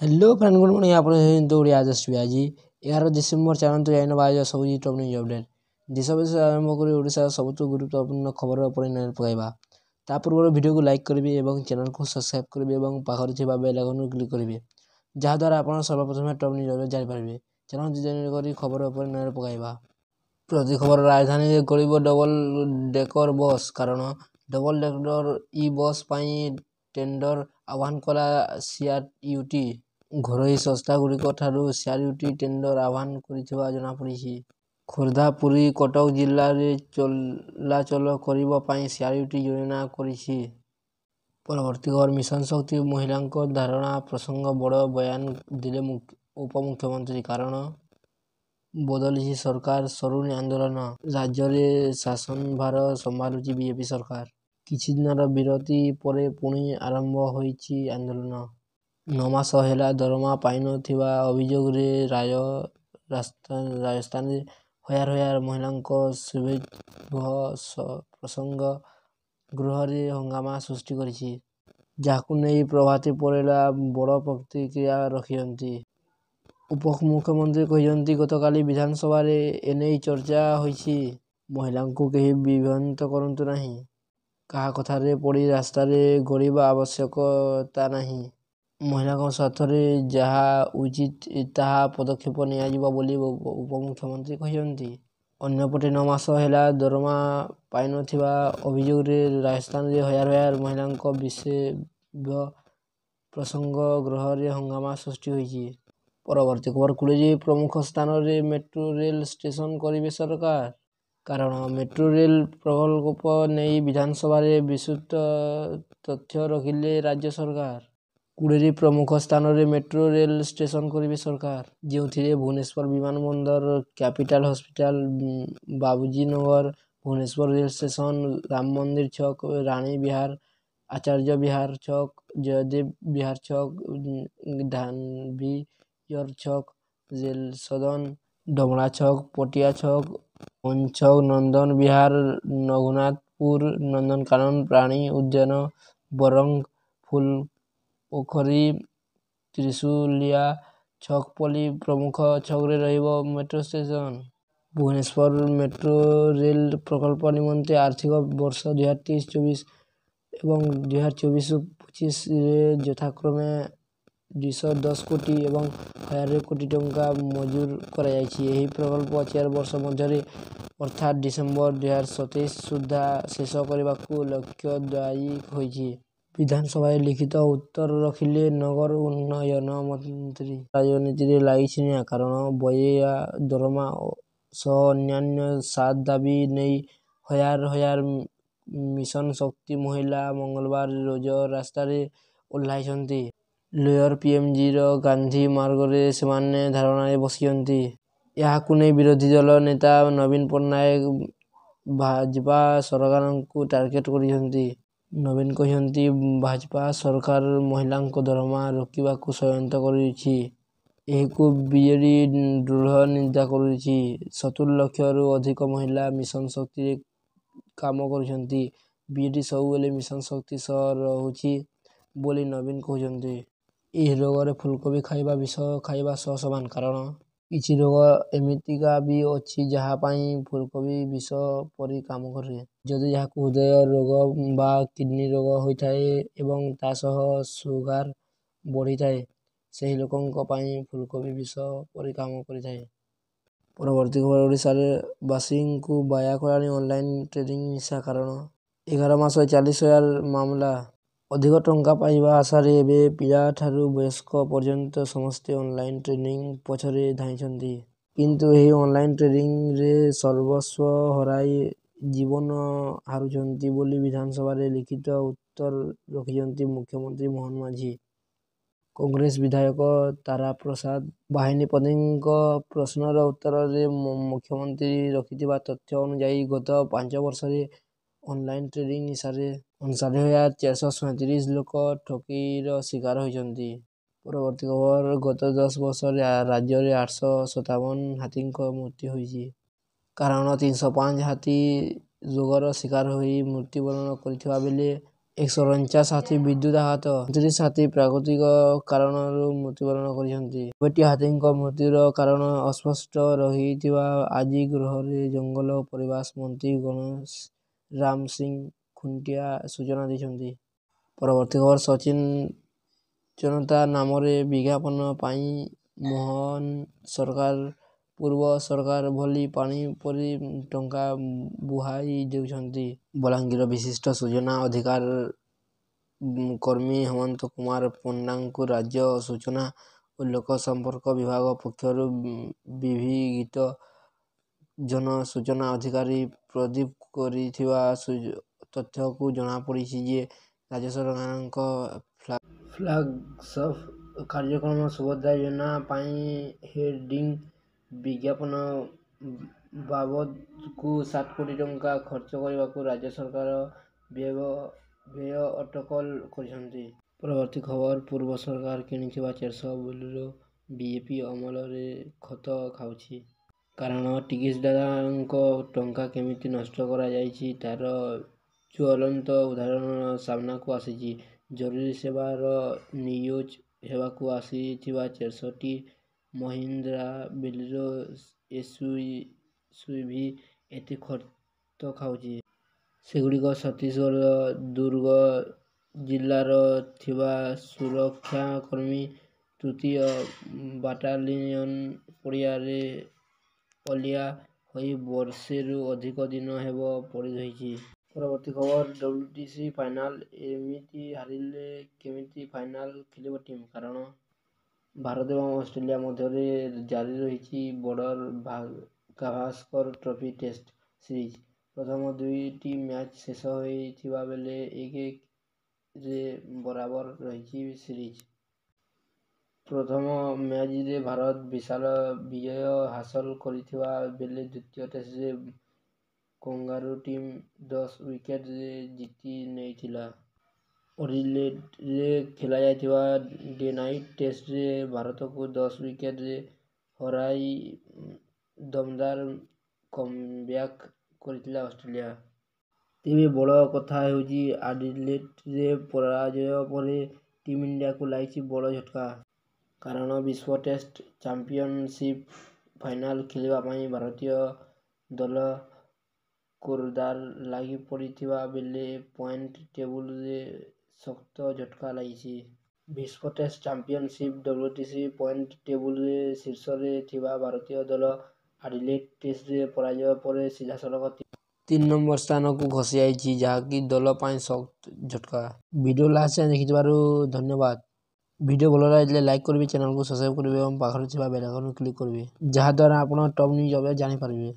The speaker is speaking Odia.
हेलो फ्रेंड गुड मॉर्निंग ଆପଣ ଓଡ଼ିଆ ଆସିବେ ଆଜି 11 ଡିସେମ୍ବର ଚାଲନ୍ତୁ ଜାଣିନେବା ଆଜି ସବୁ ଟପ୍ ନ୍ୟୁଜ୍ ଅପଡେଟ୍। ଦେଶ ବିଦେଶ ଆରମ୍ଭ କରି ଓଡ଼ିଶାର ସବୁଠୁ ଗୁରୁତ୍ୱପୂର୍ଣ୍ଣ ଖବର ଉପରେ ନଜର ପକାଇବା। ତା ପୂର୍ବରୁ ଭିଡ଼ିଓକୁ ଲାଇକ୍ କରିବେ ଏବଂ ଚ୍ୟାନେଲକୁ ସବସ୍କ୍ରାଇବ୍ କରିବେ ଏବଂ ପାଖରେ ଥିବା ବେଲ୍ ଆଇକନ୍କୁ କ୍ଲିକ୍ କରିବେ, ଯାହାଦ୍ୱାରା ଆପଣ ସର୍ବପ୍ରଥମେ ଟପ୍ ନ୍ୟୁଜ୍ ଅପଡେଟ୍ ଜାଣିପାରିବେ। ଚାଲନ୍ତୁ ଜାଣିକରି ଖବର ଉପରେ ନଜର ପକାଇବା। ପ୍ରତି ଖବର ରାଜଧାନୀରେ ଗଳିବ ଡବଲ ଡେକର ବସ୍। କାରଣ ଡବଲ ଡେକର ଇ ବସ୍ ପାଇଁ ଟେଣ୍ଡର ଆହ୍ୱାନ କଲା ସିଆର୍ୟୁଟି। ଘରୋଇ ସଂସ୍ଥାଗୁଡ଼ିକ ଠାରୁ ସିଆର୍ୟୁଟି ଟେଣ୍ଡର ଆହ୍ୱାନ କରିଥିବା ଜଣାପଡ଼ିଛି। ଖୋର୍ଦ୍ଧା, ପୁରୀ, କଟକ ଜିଲ୍ଲାରେ ଚଳାଚଳ କରିବା ପାଇଁ ସିଆର୍ୟୁଟି ଯୋଜନା କରିଛି। ପରବର୍ତ୍ତୀ ଖବର ମିଶନ ଶକ୍ତି ମହିଳାଙ୍କ ଧାରଣା ପ୍ରସଙ୍ଗ ବଡ଼ ବୟାନ ଦେଲେ ଉପମୁଖ୍ୟମନ୍ତ୍ରୀ। କାରଣ ବଦଳିଛି ସରକାର, ସରୁନି ଆନ୍ଦୋଳନ। ରାଜ୍ୟରେ ଶାସନଭାର ସମ୍ଭାଳୁଛି ବିଜେପି ସରକାର। କିଛି ଦିନର ବିରତି ପରେ ପୁଣି ଆରମ୍ଭ ହୋଇଛି ଆନ୍ଦୋଳନ। 9 ମାସ ହେଲା ଦରମା ପାଇନଥିବା ଅଭିଯୋଗରେ ରାଜସ୍ଥାନରେ ହଜାର ହଜାର ମହିଳାଙ୍କ ସୂଚୀବଦ୍ଧ ପ୍ରସଙ୍ଗ ଗୃହରେ ହଙ୍ଗାମା ସୃଷ୍ଟି କରିଛି, ଯାହାକୁ ନେଇ ପ୍ରଭାତୀ ପରିଡ଼ା ବଡ଼ ପ୍ରତିକ୍ରିୟା ରଖିଛନ୍ତି। ଉପମୁଖ୍ୟମନ୍ତ୍ରୀ କହିଛନ୍ତି, ଗତକାଲି ବିଧାନସଭାରେ ଏନେଇ ଚର୍ଚ୍ଚା ହୋଇଛି। ମହିଳାଙ୍କୁ କେହି ବିଭ୍ରାନ୍ତ କରନ୍ତୁ ନାହିଁ। କାହା କଥାରେ ପଡ଼ି ରାସ୍ତାରେ ଗଡ଼ିବା ଆବଶ୍ୟକତା ନାହିଁ। ମହିଳାଙ୍କ ସ୍ୱାର୍ଥରେ ଯାହା ଉଚିତ ତାହା ପଦକ୍ଷେପ ନିଆଯିବ ବୋଲି ଉପମୁଖ୍ୟମନ୍ତ୍ରୀ କହିଛନ୍ତି। ଅନ୍ୟପଟେ 9 ମାସ ହେଲା ଦରମା ପାଇନଥିବା ଅଭିଯୋଗରେ ରାଜସ୍ଥାନରେ ହଜାର ହଜାର ମହିଳାଙ୍କ ସୂଚୀବଦ୍ଧ ପ୍ରସଙ୍ଗ ଗୃହରେ ହଙ୍ଗାମା ସୃଷ୍ଟି ହୋଇଛି। ପରବର୍ତ୍ତୀ ଖବର 20ଟି ପ୍ରମୁଖ ସ୍ଥାନରେ ମେଟ୍ରୋ ରେଲ ଷ୍ଟେସନ କରିବେ ସରକାର। କାରଣ ମେଟ୍ରୋ ରେଲ ପ୍ରକଳ୍ପ ନେଇ ବିଧାନସଭାରେ ବିସ୍ତୃତ ତଥ୍ୟ ରଖିଲେ ରାଜ୍ୟ ସରକାର। 20ଟି ପ୍ରମୁଖ ସ୍ଥାନରେ ମେଟ୍ରୋ ରେଲ ଷ୍ଟେସନ କରିବେ ସରକାର, ଯେଉଁଥିରେ ଭୁବନେଶ୍ୱର ବିମାନ ବନ୍ଦର, କ୍ୟାପିଟାଲ ହସ୍ପିଟାଲ, ବାପୁଜୀ ନଗର, ଭୁବନେଶ୍ୱର ରେଳ ଷ୍ଟେସନ, ରାମ ମନ୍ଦିର ଛକ, ରାଣୀ ବିହାର, ଆଚାର୍ଯ୍ୟ ବିହାର ଛକ, ଜୟଦେବ ବିହାର ଛକ, ଧାନବୀର ଛକ, ରେଳ ସଦନ, ଡମଣା ଛକ, ପଟିଆ ଛକ, ମଞ୍ଚ ଛକ, ନନ୍ଦନ ବିହାର, ରଘୁନାଥପୁର, ନନ୍ଦନକାନନ, ପ୍ରାଣୀ ଉଦ୍ୟାନ, ବରଙ୍ଗ, ଫୁଲପୋଖରୀ, ତ୍ରିଶୁଲିଆ ଛକ ପରି ପ୍ରମୁଖ ଛକରେ ରହିବ metro station. Bhubaneswar metro rail ପ୍ରକଳ୍ପ ନିମନ୍ତେ ଆର୍ଥିକ ବର୍ଷ 2023-24 ଏବଂ 2024-25ରେ ଯଥାକ୍ରମେ 210 କୋଟି ଏବଂ 1000 କୋଟି ଟଙ୍କା ମଞ୍ଜୁର କରାଯାଇଛି। ଏହି ପ୍ରକଳ୍ପ 4 ବର୍ଷ ମଧ୍ୟରେ ଅର୍ଥାତ୍ ଡିସେମ୍ବର 2027 ସୁଦ୍ଧା ଶେଷ କରିବାକୁ ଲକ୍ଷ୍ୟଧାରୀ ହୋଇଛି। ବିଧାନସଭାରେ ଲିଖିତ ଉତ୍ତର ରଖିଲେ ନଗର ଉନ୍ନୟନ ମନ୍ତ୍ରୀ। ରାଜନୀତିରେ ଲାଗିଛି ନିଆଁ। କାରଣ ବକେୟା ଦରମା ସହ ଅନ୍ୟାନ୍ୟ 7 ଦାବି ନେଇ ହଜାର ହଜାର ମିଶନ ଶକ୍ତି ମହିଳା ମଙ୍ଗଳବାର ରୋଜ ରାସ୍ତାରେ ଓହ୍ଲାଇଛନ୍ତି। ଲୋୟର ପିଏମ୍ଜିର ଗାନ୍ଧୀ ମାର୍ଗରେ ସେମାନେ ଧାରଣାରେ ବସିଛନ୍ତି। ଏହାକୁ ନେଇ ବିରୋଧୀ ଦଳ ନେତା ନବୀନ ପଟ୍ଟନାୟକ ଭାଜପା ସରକାରଙ୍କୁ ଟାର୍ଗେଟ କରିଛନ୍ତି। ନବୀନ କହିଛନ୍ତି, ଭାଜପା ସରକାର ମହିଳାଙ୍କ ଦରମା ରୋକିବାକୁ ଷଡ଼ୟନ୍ତ୍ର କରୁଛି। ଏହାକୁ ବିଜେଡି ଦୃଢ଼ ନିନ୍ଦା କରୁଛି। 70 ଲକ୍ଷରୁ ଅଧିକ ମହିଳା ମିଶନ ଶକ୍ତିରେ କାମ କରୁଛନ୍ତି। ବିଜେଡି ସବୁବେଳେ ମିଶନ ଶକ୍ତି ସହ ରହୁଛି ବୋଲି ନବୀନ କହିଛନ୍ତି। ଏହି ରୋଗରେ ଫୁଲକୋବି ଖାଇବା ବିଷ ଖାଇବା ସହ ସମାନ। କାରଣ କିଛି ରୋଗ ଏମିତିକା ବି ଅଛି ଯାହା ପାଇଁ ଫୁଲକୋବି ବିଷ ପରି କାମ କରେ। ଯଦି ଯାହାକୁ ହୃଦୟ ରୋଗ ବା କିଡନୀ ରୋଗ ହୋଇଥାଏ ଏବଂ ତା ସହ ସୁଗାର ବଢ଼ିଥାଏ, ସେହି ଲୋକଙ୍କ ପାଇଁ ଫୁଲକୋବି ବିଷ ପରି କାମ କରିଥାଏ। ପରବର୍ତ୍ତୀ ଖବର ଓଡ଼ିଶାରେ ବାସିଙ୍କୁ ବାୟା କଲାଣି ଅନଲାଇନ୍ ଟ୍ରେଡିଂ ନିଶା। କାରଣ 11 ମାସରେ 40,000 ମାମଲା। ଅଧିକ ଟଙ୍କା ପାଇବା ଆଶାରେ ଏବେ ପିଲାଠାରୁ ବୟସ୍କ ପର୍ଯ୍ୟନ୍ତ ସମସ୍ତେ ଅନଲାଇନ୍ ଟ୍ରେଡିଂ ପଛରେ ଧାଇଁଛନ୍ତି। କିନ୍ତୁ ଏହି ଅନଲାଇନ୍ ଟ୍ରେଡିଂରେ ସର୍ବସ୍ୱ ହରାଇ ଜୀବନ ହାରୁଛନ୍ତି ବୋଲି ବିଧାନସଭାରେ ଲିଖିତ ଉତ୍ତର ରଖିଛନ୍ତି ମୁଖ୍ୟମନ୍ତ୍ରୀ ମୋହନ ମାଝୀ। କଂଗ୍ରେସ ବିଧାୟକ ତାରାପ୍ରସାଦ ବାହିନୀପତିଙ୍କ ପ୍ରଶ୍ନର ଉତ୍ତରରେ ମୁଖ୍ୟମନ୍ତ୍ରୀ ରଖିଥିବା ତଥ୍ୟ ଅନୁଯାୟୀ ଗତ 5 ବର୍ଷରେ ଅନଲାଇନ୍ ଟ୍ରେଡିଂ ନିଶାରେ 59,437 ଲୋକ ଠକେଇର ଶିକାର ହୋଇଛନ୍ତି। ପରବର୍ତ୍ତୀ ଖବର ଗତ 10 ବର୍ଷରେ ରାଜ୍ୟରେ 857 ହାତୀଙ୍କ ମୃତ୍ୟୁ ହୋଇଛି। କାରଣ 305 ହାତୀ ରୋଗର ଶିକାର ହୋଇ ମୃତ୍ୟୁବରଣ କରିଥିବା ବେଳେ 149 ହାତୀ ବିଦ୍ୟୁତ୍ ଆଘାତ, 29 ହାତୀ ପ୍ରାକୃତିକ କାରଣରୁ ମୃତ୍ୟୁବରଣ କରିଛନ୍ତି। 90ଟି ହାତୀଙ୍କ ମୃତ୍ୟୁର କାରଣ ଅସ୍ପଷ୍ଟ ରହିଥିବା ଆଜି ଗୃହରେ ଜଙ୍ଗଲ ଓ ପରିବେଶ ମନ୍ତ୍ରୀ ଗଣେଶ ରାମ ସିଂ ଖୁଣ୍ଟିଆ ସୂଚନା ଦେଇଛନ୍ତି। ପରବର୍ତ୍ତୀ ଖବର ସଚେତନତା ନାମରେ ବିଜ୍ଞାପନ ପାଇଁ ମୋହନ ସରକାର ପୂର୍ବ ସରକାର ଭଳି ପାଣି ପରି ଟଙ୍କା ବୁହାଇ ଦେଉଛନ୍ତି। ବଲାଙ୍ଗୀର ବିଶିଷ୍ଟ ସୂଚନା ଅଧିକାର କର୍ମୀ ହେମନ୍ତ କୁମାର ପଣ୍ଡାଙ୍କୁ ରାଜ୍ୟ ସୂଚନା ଓ ଲୋକ ସମ୍ପର୍କ ବିଭାଗ ପକ୍ଷରୁ ବିଭଗୀତ ଜନସୂଚନା ଅଧିକାରୀ ପ୍ରଦୀପ କରିଥିବା ତଥ୍ୟକୁ ଜଣାପଡ଼ିଛି ଯେ ରାଜ୍ୟ ସରକାରଙ୍କ ଫ୍ଲାଗସଫ୍ କାର୍ଯ୍ୟକ୍ରମ ସୁଭଦ୍ରା ଯୋଜନା ପାଇଁ ହୋର୍ଡିଂ ବିଜ୍ଞାପନ ବାବଦକୁ 7 କୋଟି ଟଙ୍କା ଖର୍ଚ୍ଚ କରିବାକୁ ରାଜ୍ୟ ସରକାର ବ୍ୟୟ ଅଟକଳ କରିଛନ୍ତି। ପରବର୍ତ୍ତୀ ଖବର ପୂର୍ବ ସରକାର କିଣିଥିବା 400 ବୋଲେରୋ ବିଜେପି ଅମଳରେ ଖତ ଖାଉଛି। କାରଣ ଟିକସଦାତାଙ୍କ ଟଙ୍କା କେମିତି ନଷ୍ଟ କରାଯାଇଛି ତାର ଜ୍ୱଳନ୍ତ ଉଦାହରଣ ସାମ୍ନାକୁ ଆସିଛି। ଜରୁରୀ ସେବାର ନିୟୋଜ ହେବାକୁ ଆସିଥିବା 400ଟି ମହିନ୍ଦ୍ରା ବୋଲେରୋ ଏସ୍ୟୁଭି ଏତେ ଖତ ଖାଉଛି। ସେଗୁଡ଼ିକ ଛତିଶଗଡ଼ ଦୁର୍ଗ ଜିଲ୍ଲାର ଥିବା ସୁରକ୍ଷାକର୍ମୀ ତୃତୀୟ ବାଟାଲିୟନ ପଡ଼ିଆରେ ଅଲିଆ ହୋଇ ବର୍ଷେରୁ ଅଧିକ ଦିନ ହେବ ପଡ଼ି ରହିଛି। ପରବର୍ତ୍ତୀ ଖବର WTC ଫାଇନାଲ ଏମିତି ହାରିଲେ କେମିତି ଫାଇନାଲ ଖେଳିବ ଟିମ୍? କାରଣ ଭାରତ ଏବଂ ଅଷ୍ଟ୍ରେଲିଆ ମଧ୍ୟରେ ଜାରି ରହିଛି border Gavaskar trophy test series. ପ୍ରଥମ 2ଟି ମ୍ୟାଚ୍ ଶେଷ ହୋଇଥିବା ବେଳେ 1-1ରେ ବରାବର ରହିଛି ସିରିଜ୍। ପ୍ରଥମ ମ୍ୟାଚରେ ଭାରତ ବିଶାଳ ବିଜୟ ହାସଲ କରିଥିବା ବେଳେ ଦ୍ୱିତୀୟ ଟେଷ୍ଟରେ କଙ୍ଗାରୁ ଟିମ୍ 10 ୱିକେଟରେ ଜିତି ନେଇଥିଲା। ଅଡିଲେଡରେ ଖେଳାଯାଇଥିବା ଡେ-ନାଇଟ୍ ଟେଷ୍ଟରେ ଭାରତକୁ 10 ୱିକେଟରେ ହରାଇ ଦମଦାର କମବ୍ୟାକ୍ କରିଥିଲା ଅଷ୍ଟ୍ରେଲିଆ। ତେବେ ବଡ଼ କଥା ହେଉଛି ଆଡିଲେଡରେ ପରାଜୟ ପରେ ଟିମ୍ ଇଣ୍ଡିଆକୁ ଲାଗିଛି ବଡ଼ ଝଟକା। କାରଣ ବିଶ୍ୱ ଟେଷ୍ଟ ଚାମ୍ପିୟନସିପ୍ ଫାଇନାଲ ଖେଳିବା ପାଇଁ ଭାରତୀୟ ଦଳ କୋରଦାର ଲାଗି ପଡ଼ିଥିବା ବେଳେ ପଏଣ୍ଟ ଟେବୁଲରେ ଶକ୍ତ ଝଟକା ଲାଗିଛି। ବିଶ୍ୱ ଟେଷ୍ଟ ଚାମ୍ପିୟନସିପ୍ WTC ପଏଣ୍ଟ ଟେବୁଲରେ ଶୀର୍ଷରେ ଥିବା ଭାରତୀୟ ଦଳ ଆଡିଲେଡ୍ ଟେଷ୍ଟରେ ପରାଜୟ ପରେ ସିଧାସଳଖ 3 ନମ୍ବର ସ୍ଥାନକୁ ଖସି ଯାଇଛି ଯାହାକି ଦଳ ପାଇଁ ଶକ୍ତ ଝଟକା। ଭିଡ଼ିଓ ଲାଷ୍ଟ ଯାଏଁ ଦେଖିଥିବାରୁ ଧନ୍ୟବାଦ। ଭିଡ଼ିଓ ଭଲ ଲାଗିଥିଲେ ଲାଇକ୍ କରିବେ, ଚ୍ୟାନେଲକୁ ସବସ୍କ୍ରାଇବ୍ କରିବେ ଏବଂ ପାଖରେ ଥିବା ବେଲ୍ ଆଇକନକୁ କ୍ଲିକ୍ କରିବେ ଯାହାଦ୍ୱାରା ଆପଣ ଟପ୍ ନ୍ୟୁଜ୍ ଅପଡେଟ୍ ଜାଣିପାରିବେ।